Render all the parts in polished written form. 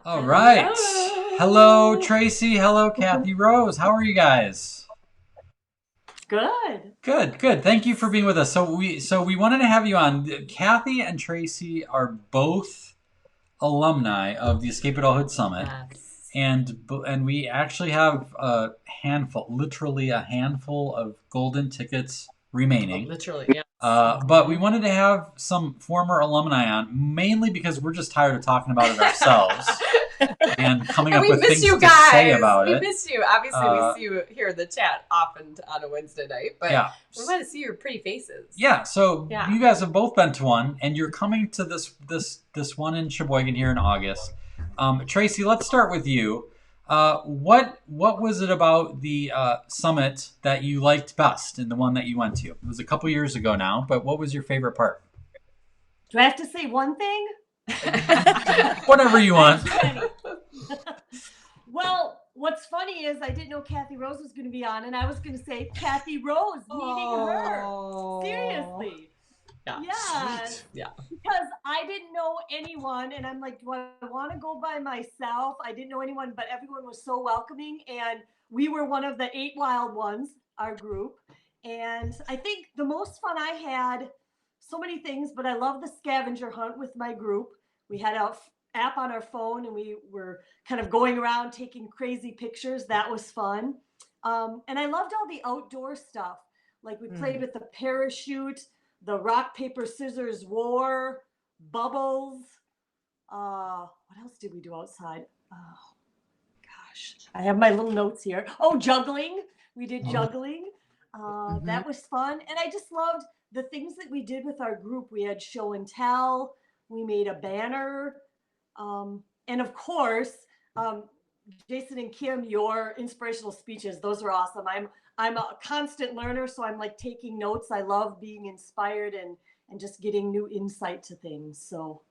All right. Hello, Tracy. Hello, Cathy Rose. How are you guys? Good. Good, good. Thank you for being with us. So we wanted to have you on. Cathy and Tracy are both alumni of the Escape Adulthood Summit, Yes. and we actually have a handful, literally a handful of golden tickets Oh, remaining. literally, yes. But we wanted to have some former alumni on, mainly because we're just tired of talking about it ourselves and coming And up we with miss things you to say guys. about We it. miss you. Obviously, we Uh, see you here in the chat often on a Wednesday night, but yeah. we want to see your pretty faces. Yeah, so Yeah. you guys have both been to one, and you're coming to this one in Sheboygan here in August. Tracy, let's start with you. What was it about the summit that you liked best, and the one that you went to? It was a couple years ago now, but what was your favorite part? Do I have to say one thing? Whatever you want. Well, what's funny is I didn't know Cathy Rose was going to be on, and I was going to say Cathy Rose, meeting her. Seriously. Yeah. Yeah. Sweet. Yeah. Because I didn't know anyone, and I'm like, do I want to go by myself? I didn't know anyone, but everyone was so welcoming, and we were one of the 8 wild ones, our group. And I think the most fun I had, so many things, but I love the scavenger hunt with my group. We had an app on our phone, and we were kind of going around taking crazy pictures. That was fun. And I loved all the outdoor stuff. Like we played with the parachute, the rock, paper, scissors war, bubbles. What else did we do outside? Oh, gosh. I have my little notes here. Oh, juggling. We did juggling. That was fun. And I just loved the things that we did with our group. We had show and tell. We made a banner. And of course, um, Jason and Kim, your inspirational speeches, those are awesome. I'm a constant learner, so I'm like taking notes. I love being inspired and just getting new insight to things. So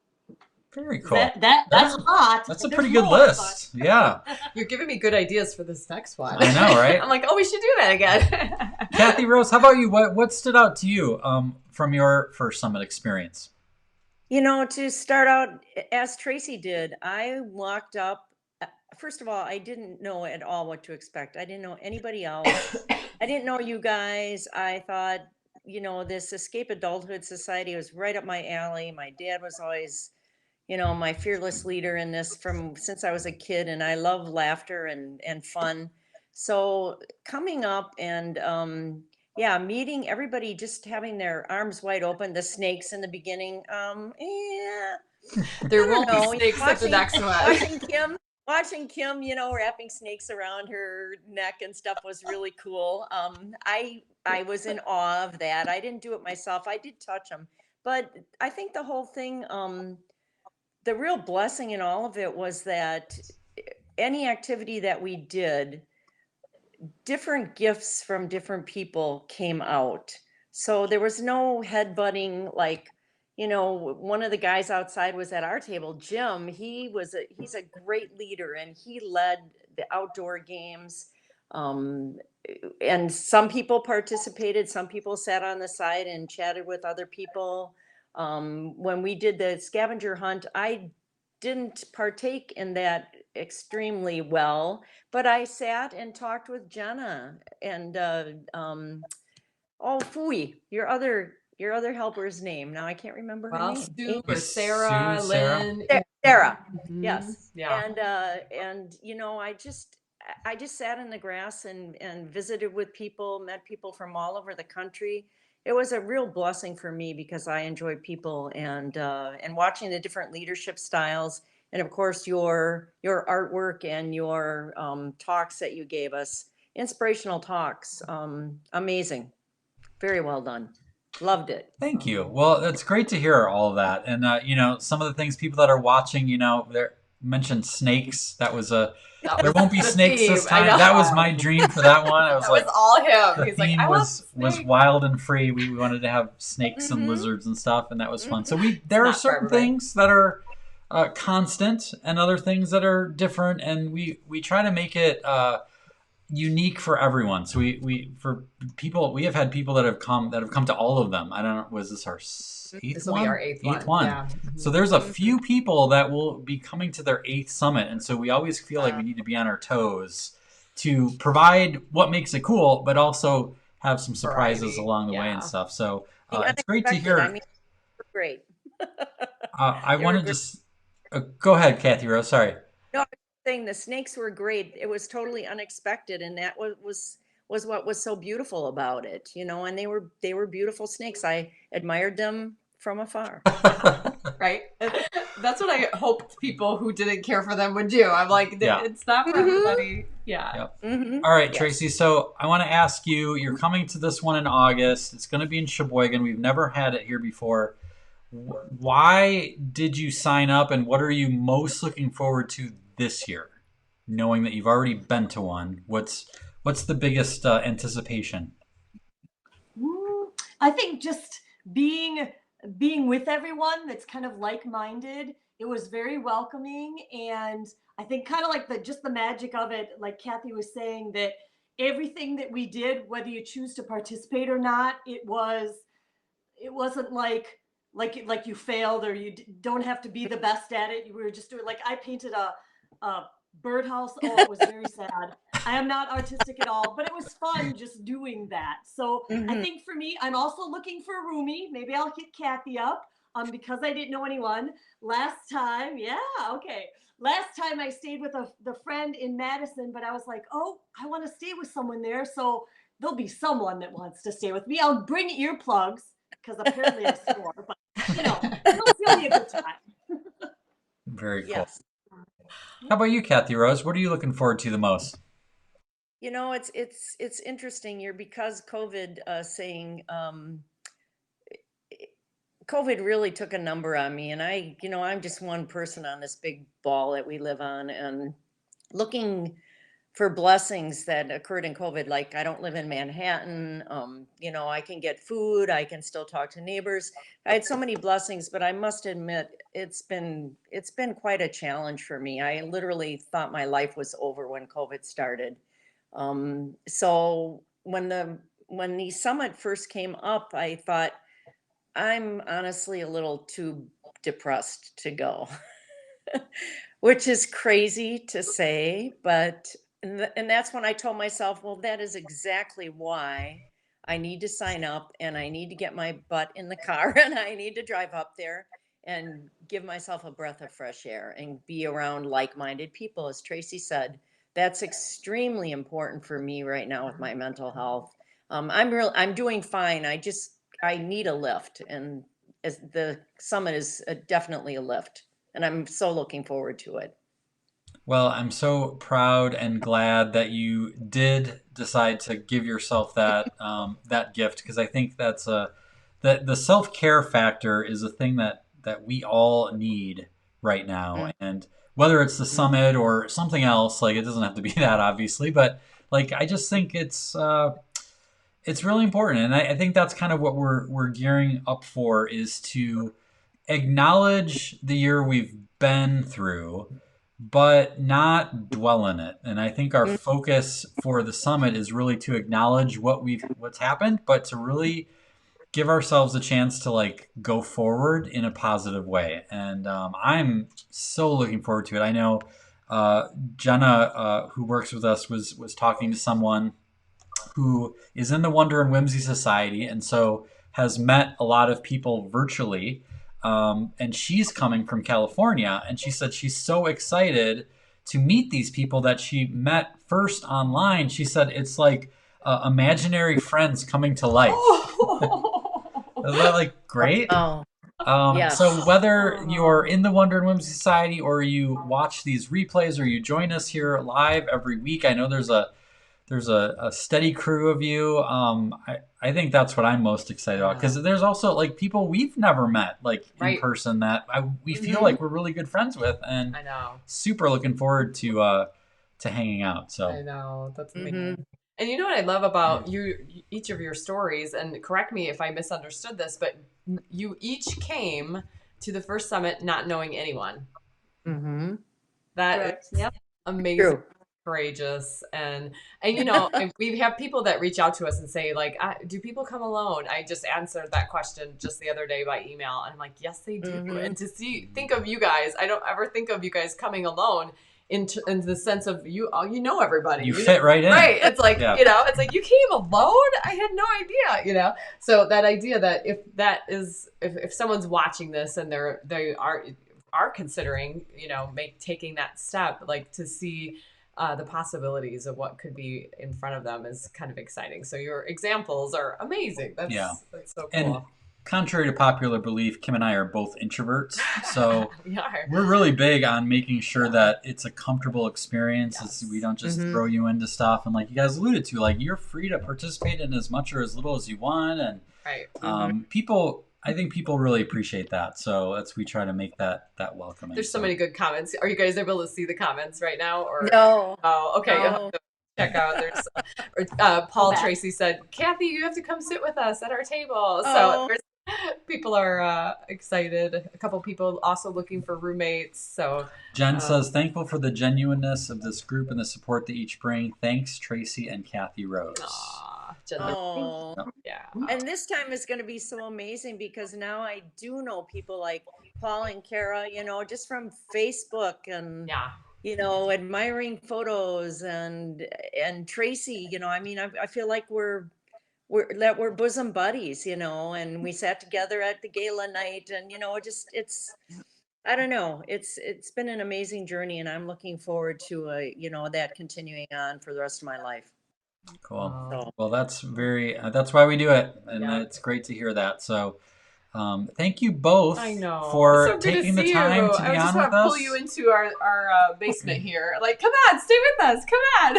Very cool. that's a lot. That's a There's pretty good more, list. Yeah, You're giving me good ideas for this next one. I know, right? I'm like, oh, we should do that again. Cathy Rose, how about you? What stood out to you from your first summit experience? To start out, as Tracy did, I walked up. First of all, I didn't know at all what to expect. I didn't know anybody else. I didn't know you guys. I thought, this Escape Adulthood Society was right up my alley. My dad was always, my fearless leader in this from since I was a kid, and I love laughter and fun. So coming up and yeah, meeting everybody, just having their arms wide open, the snakes in the beginning. Yeah, There I won't don't be know. snakes at the next one. Watching Kim, wrapping snakes around her neck and stuff was really cool. I was in awe of that. I didn't do it myself. I did touch them, but I think the whole thing, the real blessing in all of it was that any activity that we did, different gifts from different people came out. So there was no headbutting. Like, one of the guys outside was at our table, Jim. He's a great leader, and he led the outdoor games. Um, and some people participated, some people sat on the side and chatted with other people. When we did the scavenger hunt, I didn't partake in that extremely well, but I sat and talked with Jenna and oh, Fui, your other helper's name. Now I can't remember her Well, name. Sue or Sue, Sarah, Sarah. Lynn. Sarah. Mhm. Yes. Yeah. And I just sat in the grass and visited with people, met people from all over the country. It was a real blessing for me because I enjoy people and watching the different leadership styles, and of course your artwork and your talks that you gave us, inspirational talks. Amazing, very well done. Loved it. Thank you. Well, that's great to hear all of that. And some of the things people that are watching, they mentioned snakes. That was a That there was won't be the snakes this theme. I time. know. That was my dream for that one. I was That was like, all him. the He's like, theme I want was snakes. wild and free. We wanted to have snakes and Mm-hmm. lizards and stuff, and that was fun. So Mm-hmm. there are Not for certain everybody. things that are constant, and other things that are different, and we try to make it unique for everyone. So we have had people that have come to all of them. I don't know, was this our eighth This will one? be our eighth one. Yeah. So there's a few people that will be coming to their 8th summit, and so we always feel like we need to be on our toes to provide what makes it cool, but also have some surprises Variety. along the way Yeah. and stuff. So The it's great to unexpected, hear. I mean, great. I They want were to great. just go ahead, Cathy Rose. Sorry. No, I was saying the snakes were great. It was totally unexpected, and that was what was so beautiful about it, you know. And they were beautiful snakes. I admired them from afar. Right. That's what I hoped people who didn't care for them would do. I'm like, Yeah. it's not for everybody. Yeah. Yep. Mm-hmm. All right, Yes. Tracey. So I want to ask you, you're coming to this one in August. It's going to be in Sheboygan. We've never had it here before. Why did you sign up, and what are you most looking forward to this year? Knowing that you've already been to one, what's the biggest anticipation? I think just being with everyone that's kind of like-minded. It was very welcoming, and I think kind of like the magic of it, like Cathy was saying, that everything that we did, whether you choose to participate or not, it wasn't like you failed, or you don't have to be the best at it. We were just doing, like, I painted a birdhouse. Oh, it was very sad. I am not artistic at all, but it was fun just doing that. So I think for me, I'm also looking for a roomie. Maybe I'll hit Cathy up because I didn't know anyone last time. Yeah, okay. Last time I stayed with the friend in Madison, but I was like, oh, I want to stay with someone there. So there'll be someone that wants to stay with me. I'll bring earplugs because apparently I snore, but it'll be a good time. Very cool. Yes. How about you, Cathy Rose? What are you looking forward to the most? You know, it's interesting here because COVID COVID really took a number on me, and I'm just one person on this big ball that we live on, and looking for blessings that occurred in COVID. Like, I don't live in Manhattan. I can get food. I can still talk to neighbors. I had so many blessings, but I must admit it's been quite a challenge for me. I literally thought my life was over when COVID started. So when the summit first came up, I thought, I'm honestly a little too depressed to go, which is crazy to say, but and that's when I told myself, well, that is exactly why I need to sign up, and I need to get my butt in the car and I need to drive up there and give myself a breath of fresh air and be around like-minded people. As Tracey said, that's extremely important for me right now with my mental health. I'm doing fine. I need a lift, and as the summit is definitely a lift, and I'm so looking forward to it. Well, I'm so proud and glad that you did decide to give yourself that gift, because I think that's that the self care factor is a thing that we all need right now, and whether it's the summit or something else, like, it doesn't have to be that, obviously, but like, I just think it's really important, and I think that's kind of what we're gearing up for, is to acknowledge the year we've been through, but not dwell in it. And I think our focus for the summit is really to acknowledge what's happened, but to really give ourselves a chance to, like, go forward in a positive way. And I'm so looking forward to it. I know Jenna, who works with us, was talking to someone who is in the Wonder and Whimsy Society, and so has met a lot of people virtually. And she's coming from California, and she said she's so excited to meet these people that she met first online. She said it's like imaginary friends coming to life. Is that, like, great? Oh, yes. So whether you're in the Wonder and Whimsy Society, or you watch these replays, or you join us here live every week, I know there's a steady crew of you. I think that's what I'm most excited about, because there's also, like, people we've never met, like, in Right. person, that we feel like we're really good friends with, and I know. super looking forward to hanging out. I So know. That's amazing. And you know what I love about each of your stories, and correct me if I misunderstood this, but you each came to the first summit not knowing anyone. Mm-hmm. That Correct. is Yep. amazing. True. courageous, and you know, and we have people that reach out to us and say like, do people come alone? I just answered that question just the other day by email, and I'm like, yes, they do. And to think of you guys, I don't ever think of you guys coming alone in the sense of you know everybody. You fit right in. Right. It's like, you know, it's like, you came alone? I had no idea, you know? So that idea that if someone's watching this and they are considering, you know, taking that step, like to see the possibilities of what could be in front of them is kind of exciting. So your examples are amazing. That's so cool. And contrary to popular belief, Kim and I are both introverts. So we're really big on making sure that it's a comfortable experience. Yes. We don't just throw you into stuff. And like you guys alluded to, like you're free to participate in as much or as little as you want. And I think people really appreciate that. So we try to make that welcoming. There's so many good comments. Are you guys able to see the comments right now? Or No. Oh, okay. No. You'll have to check out. There's Paul Tracey said, Cathy, you have to come sit with us at our table. So people are excited. A couple people also looking for roommates. So Jen says, thankful for the genuineness of this group and the support they each bring. Thanks, Tracey and Cathy Rose. Jen, yeah. And this time is going to be so amazing because now I do know people like Paul and Kara, you know, just from Facebook and you know, admiring photos and Tracey, you know, I mean, I feel like we're bosom buddies, you know, and we sat together at the gala night and, you know, I don't know, it's been an amazing journey and I'm looking forward to, you know, that continuing on for the rest of my life. Cool. Well, that's why we do it. And it's great to hear that. So, thank you both for taking the time to be on with us. I just want to pull you into our basement here. Like, come on, stay with us. Come on.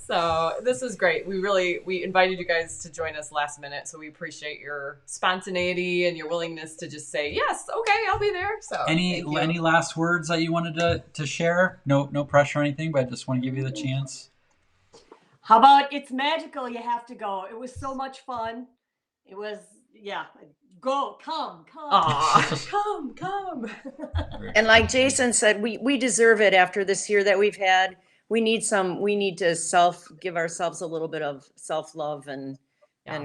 So this is great. We invited you guys to join us last minute. So we appreciate your spontaneity and your willingness to just say, yes, okay, I'll be there. So any last words that you wanted to share? No pressure or anything, but I just want to give you the chance. How about it's magical, you have to go. It was so much fun. It was, go, come. Come. And like Jason said, we deserve it after this year that we've had. We need to give ourselves a little bit of self-love and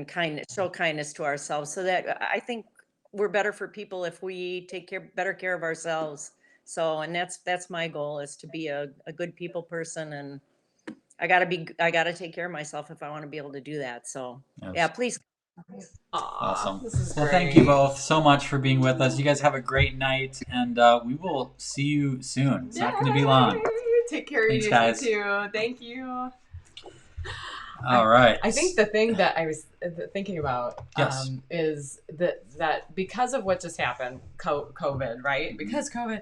kindness, show kindness to ourselves so that I think we're better for people if we take better care of ourselves. So, and that's my goal, is to be a good people person, and I gotta take care of myself if I want to be able to do that. So please. Awesome. This is well, great. Thank you both so much for being with us. You guys have a great night, and we will see you soon. It's not going to be long. Take care of you guys. too. Thank you. All right. I think the thing that I was thinking about is that because of what just happened, COVID, right? Because COVID,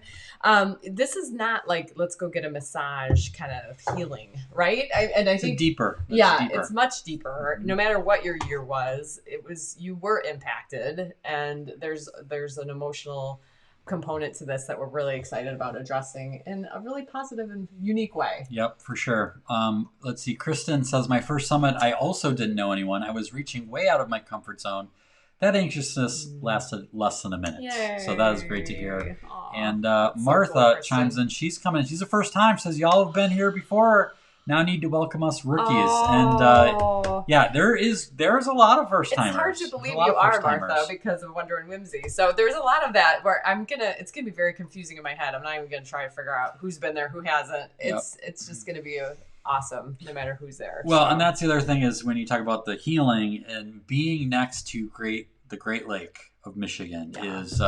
this is not like, let's go get a massage kind of healing, right? I think deeper. It's much deeper. No matter what your year was, you were impacted, and there's an emotional component to this that we're really excited about addressing in a really positive and unique way. Yep, for sure. Let's see. Kristen says, my first summit, I also didn't know anyone. I was reaching way out of my comfort zone. That anxiousness lasted less than a minute. Yay. So that is great to hear. Aww. And Martha chimes in. She's coming. She's the first time. Says, y'all have been here before. Now need to welcome us rookies. And there's a lot of first timers. It's hard to believe you are, Martha, because of Wonder and Whimsy. So there's a lot of that where it's gonna be very confusing in my head. I'm not even gonna try to figure out who's been there, who hasn't. It's just gonna be awesome no matter who's there. Well, and that's the other thing is when you talk about the healing and being next to the Great Lake of Michigan is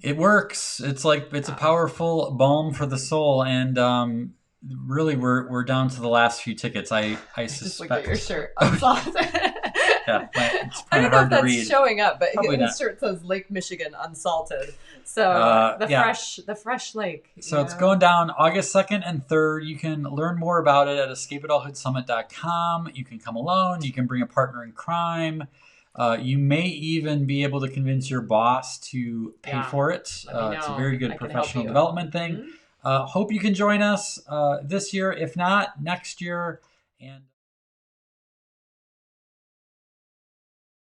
it works. It's a powerful balm for the soul, and really, we're down to the last few tickets. I suspect. Just look at your shirt. Unsalted. It's I don't know if that's showing up, but the shirt says Lake Michigan Unsalted. So the fresh lake. So it's going down August 2nd and 3rd. You can learn more about it at escapeadulthoodsummit.com. You can come alone. You can bring a partner in crime. You may even be able to convince your boss to pay for it. It's a very good professional development thing. Mm-hmm. Hope you can join us this year. If not, next year. And